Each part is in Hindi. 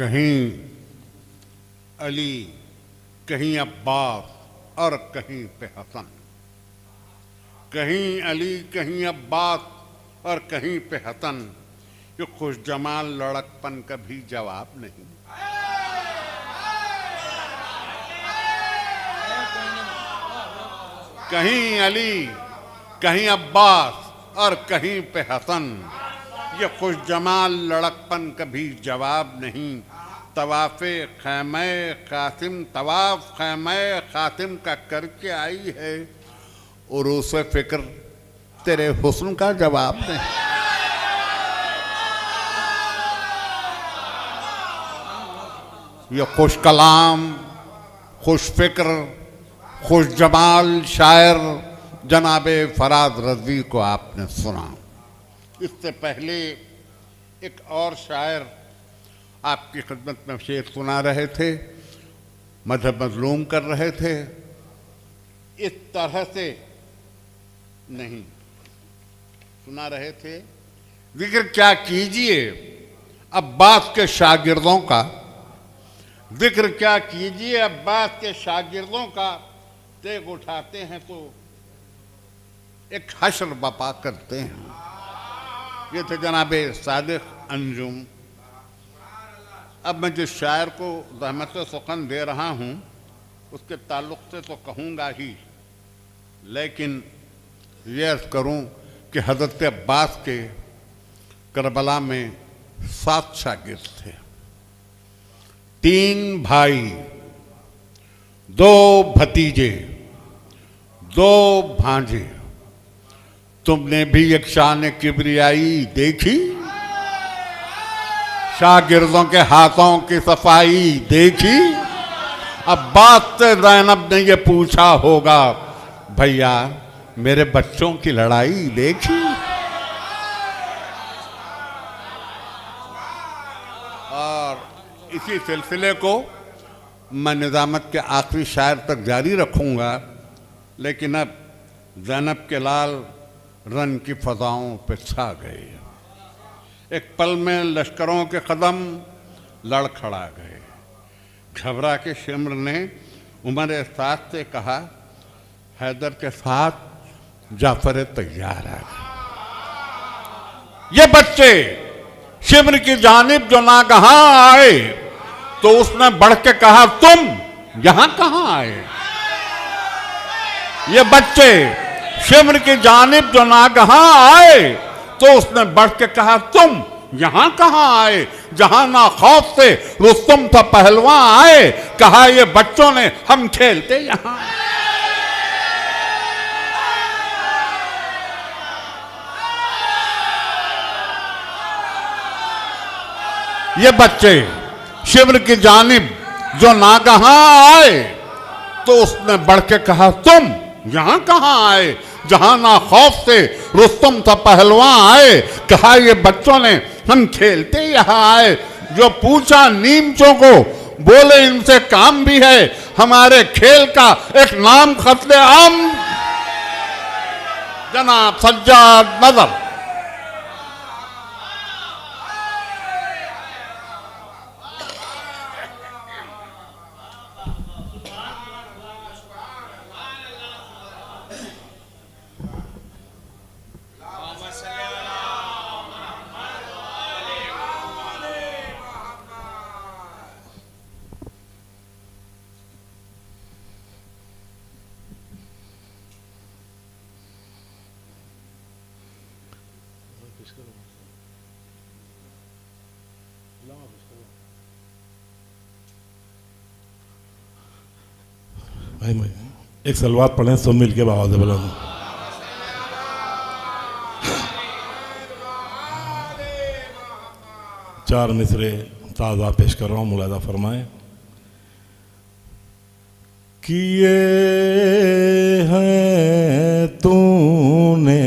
कहीं अली, कहीं अब्बास और कहीं पे हसन। कहीं अली, कहीं अब्बास और कहीं पे हसन। ये खुश जमाल लड़कपन का भी जवाब नहीं। कहीं अली, कहीं अब्बास और कहीं पे हसन। ये खुश जमाल लड़कपन का भी जवाब नहीं। तवाफ़े खैमे कासिम, तवाफ खैमे कासिम का करके आई है, और उसे फिक्र तेरे हुस्न का जवाब नहीं। ये खुश कलाम, खुश फिक्र, खुश जमाल शायर जनाबे फराज रज़वी को आपने सुना। इससे पहले एक और शायर आपकी खिदमत में शेर सुना रहे थे, मजहब मजलूम कर रहे थे। इस तरह से नहीं सुना रहे थे। जिक्र क्या कीजिए अब्बास के शागिर्दों का, जिक्र क्या कीजिए अब्बास के शागिर्दों का। तेग उठाते हैं तो एक हश्र बपा करते हैं। ये थे जनाबे सादिक अंजुम। अब मैं जिस शायर को ज़हमत से सुखन दे रहा हूँ उसके ताल्लुक़ से तो कहूँगा ही, लेकिन ये अर्ज़ करूँ कि हज़रत अब्बास के करबला में 7 शागिर्द थे। 3 भाई, 2 भतीजे, 2 भांजे। तुमने भी एक शान किबरियाई देखी, शागिर्दों के हाथों की सफाई देखी। अब्बास से ज़ैनब ने ये पूछा होगा, भैया मेरे बच्चों की लड़ाई देखी। और इसी सिलसिले को मैं निज़ामत के आखिरी शायर तक जारी रखूँगा, लेकिन अब ज़ैनब के लाल रन की फ़ज़ाओं पे छा गए। एक पल में लश्करों के कदम लड़खड़ा गए। घबरा के शिम्र ने उमर साथ से कहा, हैदर के साथ जाफर तैयार आ गए। ये बच्चे शिम्र की जानिब जो नागहां आए तो उसने बढ़ के कहा, तुम यहां कहां आए। ये बच्चे शिम्र की जानिब जो नागहां आए तो उसने बढ़ के कहा, तुम यहां कहां आए। जहां ना खौफ से रुस्तम था पहलवान आए, कहा ये बच्चों ने हम खेलते यहां। ये बच्चे शिम्र की जानिब जो नागहां आए तो उसने बढ़ के कहा, तुम यहां कहां आए। जहां ना खौफ से रुस्तम था पहलवान आए, कहा ये बच्चों ने हम खेलते यहां आए। जो पूछा नीमचों को, बोले इनसे काम भी है, हमारे खेल का एक नाम खतले आम। जनाब सज्जाद नजर। भाई मैं एक सलवात पढ़ें, सब मिल के आवाज़ बोला। चार मिसरे ताज़ा पेश कर रहा हूँ, मुलादा फरमाएं। किए हैं तूने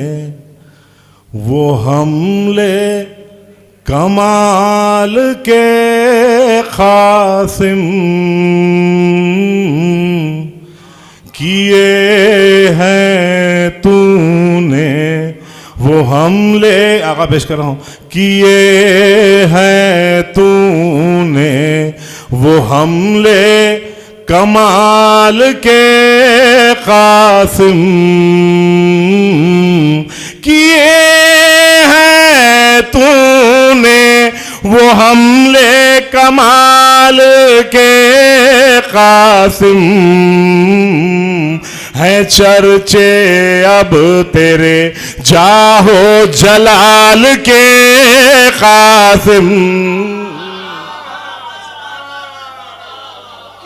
वो हमले कमाल के कासिम, किए हैं तूने वो हमले आगा पेश कर रहा हूं, किए हैं तूने वो हमले कमाल के कासिम, किए हैं तूने वो हमले कमाल के कासिम, है चर्चे अब तेरे जाहो जलाल के कासिम,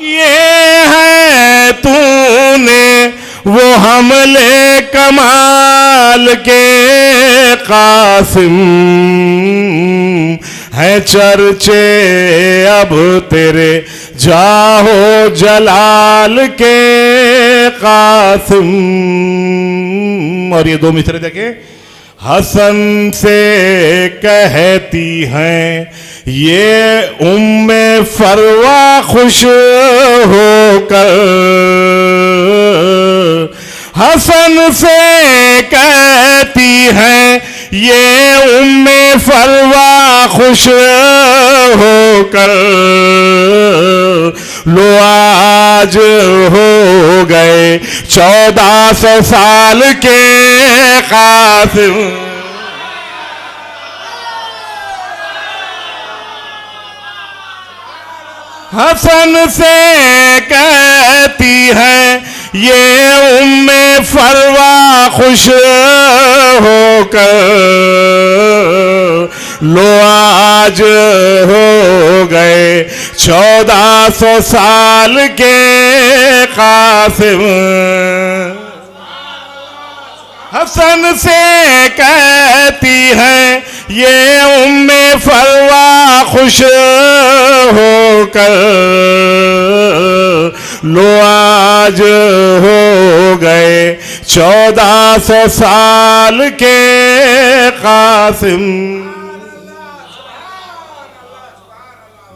ये है तूने वो हमले कमाल के कासिम, है चर्चे अब तेरे जाहो जलाल के कासिम। और ये दो मिसरे देखें, हसन से कहती हैं ये उम्मे फरवा खुश होकर, हसन से कहती हैं ये उम्मे फरवा खुश होकर, लो आज हो गए 1400 साल के कासिम, हसन से कहती है ये उम्मे फरवा खुश होकर, लो आज हो गए 1400 साल के कासिम, हसन से कहती है ये उम्मे फरवा खुश होकर, लो आज हो गए 1400 साल के कासिम,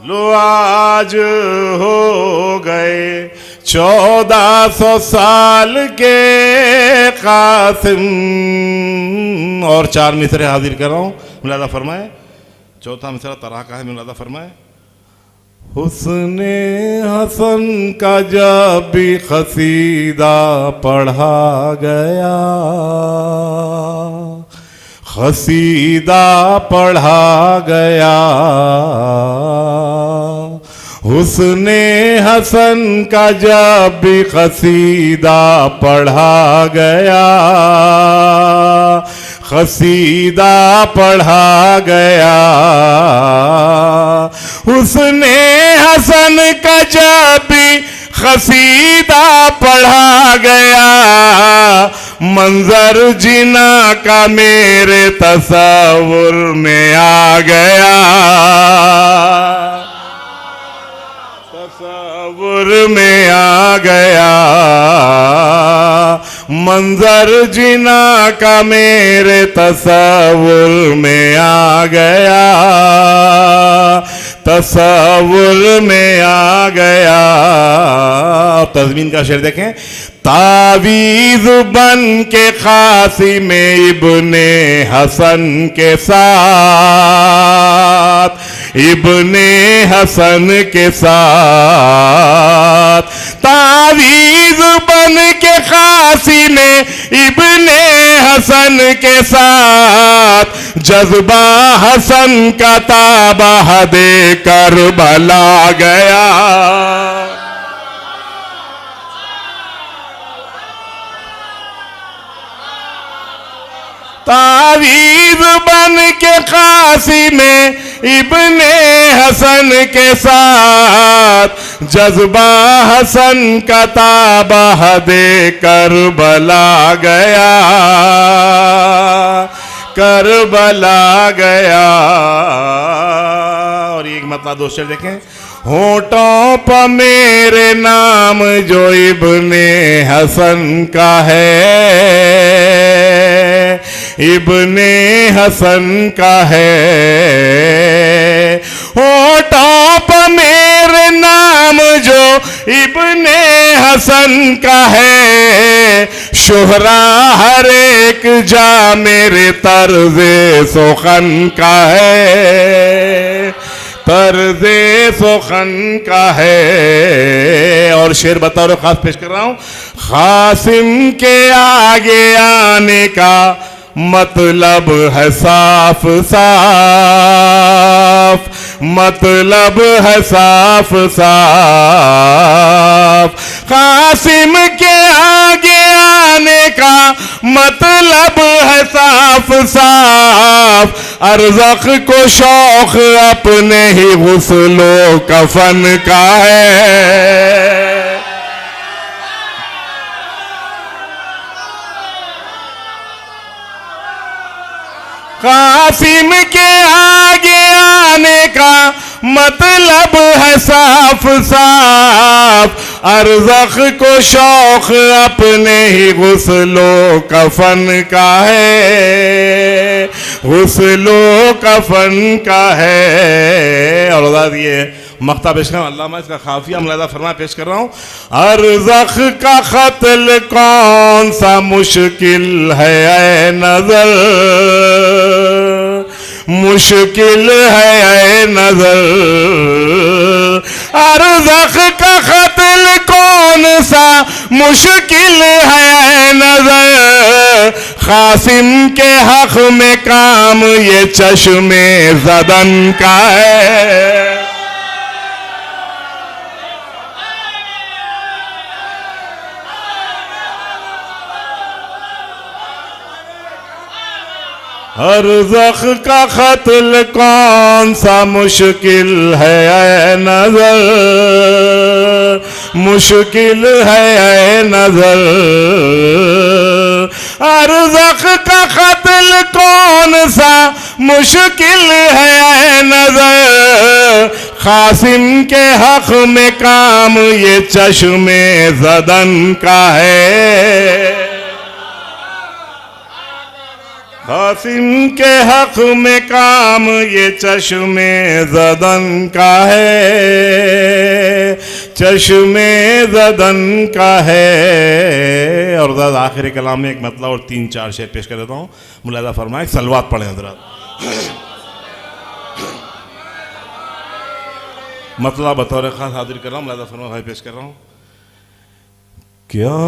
लो आज हो गए 1400 साल के कासिम। और 4 मिसरे हाजिर कर रहा हूं, मुलादा फरमाए। चौथा मिसरा तरह का है, मुलादा फरमाए। हुस्ने हसन का जब भी खसीदा पढ़ा गया, खसीदा पढ़ा गया, हुस्ने हसन का जब भी खसीदा पढ़ा गया, खसीदा पढ़ा गया, हुस्ने हसन का जब भी खसीदा पढ़ा गया, मंजर जिना का मेरे तसव्वुर में आ गया, तसव्वुर में आ गया, मंजर जिना का मेरे तसव्वुर में आ गया, तसव्वुर में आ गया। तज़मीन का शेर देखें। तावीज़ बन के क़ासिम इब्ने हसन के साथ, इब्ने हसन के साथ, तावीज़ बन के क़ासिम इब्ने हसन के साथ, जज्बा हसन का ताबा दे करबला गया, तावीज़ बन के क़ासिम इब्ने हसन के साथ, जज्बा हसन का ताबा दे करबला गया, करबला गया। और एक मतलब दो शेर देखें। होठों पर मेरे नाम जो इब्ने हसन का है, इब्ने हसन का है, होठों पर मेरे नाम जो इब्ने हसन का है, शोहरा हर एक जा मेरे तर्ज़े सुखन का है, तर्ज़े सुखन का है। और शेर बतौर खास पेश कर रहा हूं, खासिम के आगे आने का मतलब है साफ साफ, मतलब है साफ साफ। कासिम के आगे आने का मतलब है साफ साफ, अरज़क़ को शौक अपने ही गुस्लो कफन का है। कासिम के आगे आने का मतलब है साफ साफ, अरज़क़ को शौक अपने ही गुस्लो कफन का है, गुस्लो कफन का है। और ये मख्ता पेश कर अल्लामा इसका खाफिया मुलादा फरमा पेश कर रहा हूँ। अरज़क़ का क़त्ल कौन सा मुश्किल है ऐ नज़र, मुश्किल है ऐ नज़र। अरज़क़ का क़त्ल कौन सा मुश्किल है ऐ नज़र, कासिम के हक़ में काम ये चश्मे ज़दन का है। अरज़क़ का क़त्ल कौन सा मुश्किल है ऐ नज़र, मुश्किल है ऐ नज़र। अरज़क़ का क़त्ल कौन सा मुश्किल है ऐ नज़र, कासिम के हक़ में काम ये चश्मे ज़दन का है। कासिम के हक़ में काम ये चश्मे ज़दन का है, चश्मे ज़दन का है। और आखिरी कलाम में एक मतलब और 3-4 शेर पेश कर देता हूँ, मुलादा फरमाए। सलवात पढ़ें हज़रात। मतलब बतौर ख़ास हाजिर कर रहा हूँ, मुलादा फरमाए पेश कर रहा हूँ। क्या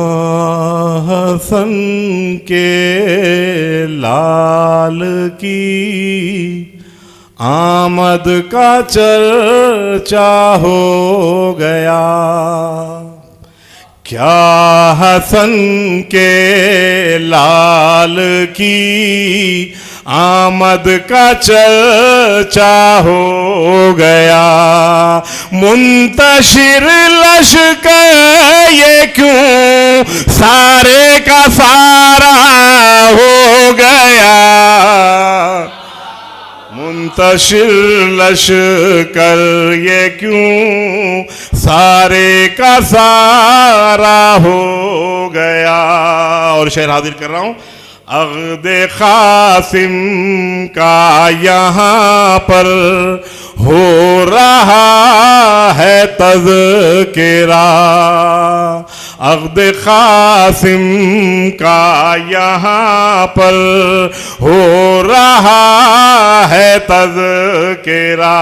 हसन के लाल की आमद का चर्चा हो गया, क्या हसन के लाल की आमद का चर्चा हो गया। मुंतशिर लश्कर ये क्यों सारे का सारा हो गया, मुंतशिर लश्कर ये क्यों सारे का सारा हो गया। और शेर हाजिर कर रहा हूं। अग़्दे क़ासिम का यहाँ पर हो रहा है तज़किरा, अग़्दे क़ासिम का यहाँ पर हो रहा है तज़किरा।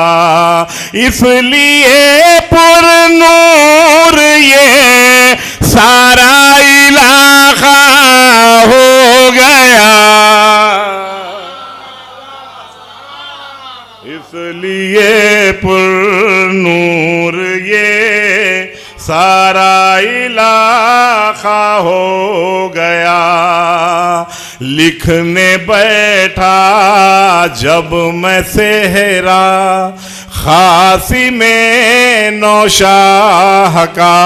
इसलिए पुरनूर ये सारा इलाक़ा हो गया, इसलिए पुरनूर ये सारा इलाक़ा हो गया। लिखने बैठा जब मैं सेहरा खासी में नौशाह का,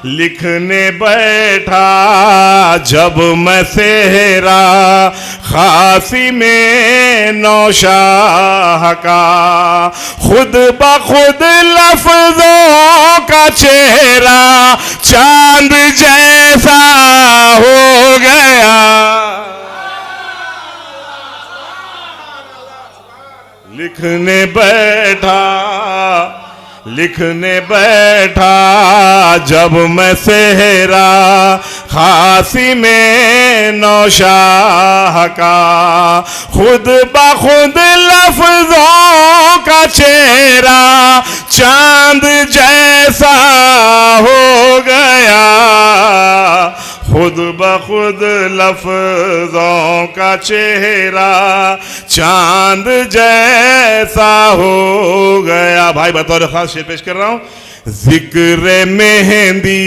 लिखने बैठा जब मैं सेहरा खासी में नौशाह का, खुद ब खुद लफ्ज़ों का चेहरा चांद जैसा हो गया। लिखने बैठा, लिखने बैठा जब मैं सेहरा खासी में नौशाह का, खुद ब खुद लफ्जों का चेहरा चांद जैसा हो गया, खुद ब खुद लफ्जों का चेहरा चांद जैसा हो गया। भाई बतौर खास शेर पेश कर रहा हूं। जिक्र मेहंदी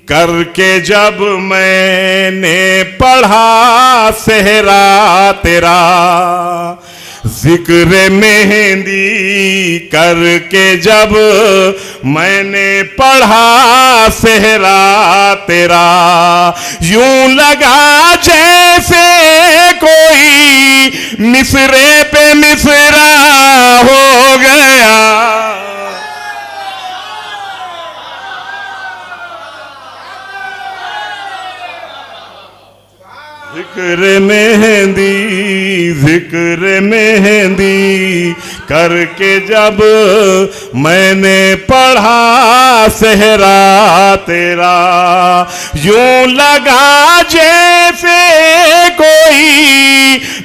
करके जब मैंने पढ़ा सेहरा तेरा, जिक्र मेहंदी करके जब मैंने पढ़ा सेहरा तेरा, यूं लगा जैसे कोई मिसरे पे मिसरा हो गया। जिक्र मेहंदी करके जब मैंने पढ़ा सेहरा तेरा, यूं लगा जैसे कोई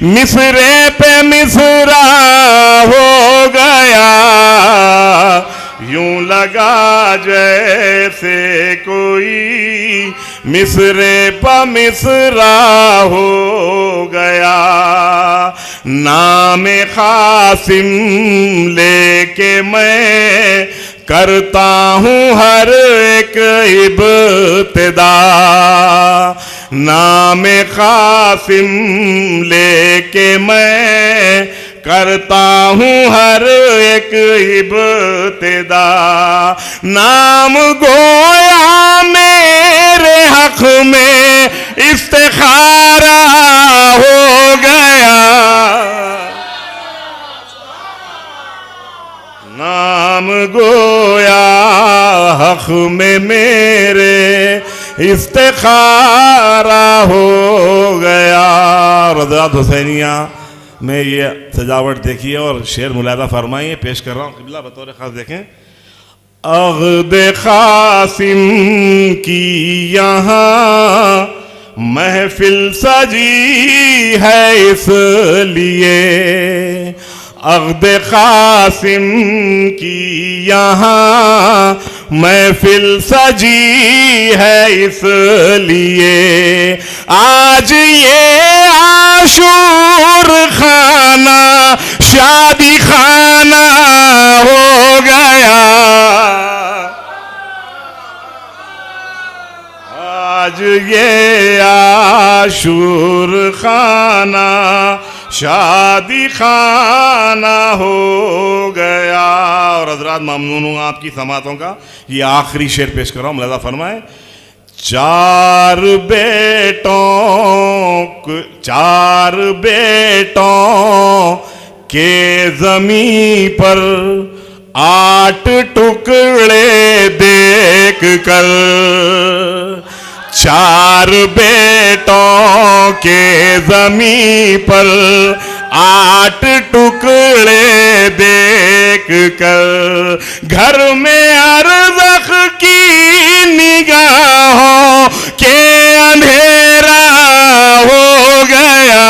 मिसरे पे मिसरा हो गया, यूं लगा जैसे कोई मिसरे प मिसरा हो गया। नाम खासिम लेके मैं करता हूँ हर एक इब्तिदा, नाम खासिम लेके मैं करता हूँ हर एक इब्तिदा। नाम गोया मेरे हक में इस्तिखारा हो गया, नाम गोया हक में मेरे इस्तिखारा हो गया। रज़ात हुसैनिया में ये सजावट देखिए और शेर मुलादा फरमाइए। पेश कर रहा हूँ क़िबला बतौर खास देखें। अग़्द क़ासिम की यहाँ महफिल सजी है इसलिए, अग़्द क़ासिम की यहाँ महफिल सजी है इसलिए, आज ये आशूर खाना शादी खाना हो गया, आज ये आशूर खाना शादी खाना हो गया। और हज़रात ममनून हूँ आपकी समातों का। ये आखिरी शेर पेश कर रहा हूँ, मुलाज़ा फरमाए। चार बेटों के ज़मीं पर 8 टुकड़े देख कर, 4 बेटों के ज़मीं पर 8 टुकड़े देख कर, घर में अरज़ख की निगाहों के अंधेरा हो गया।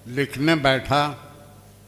लिखने बैठा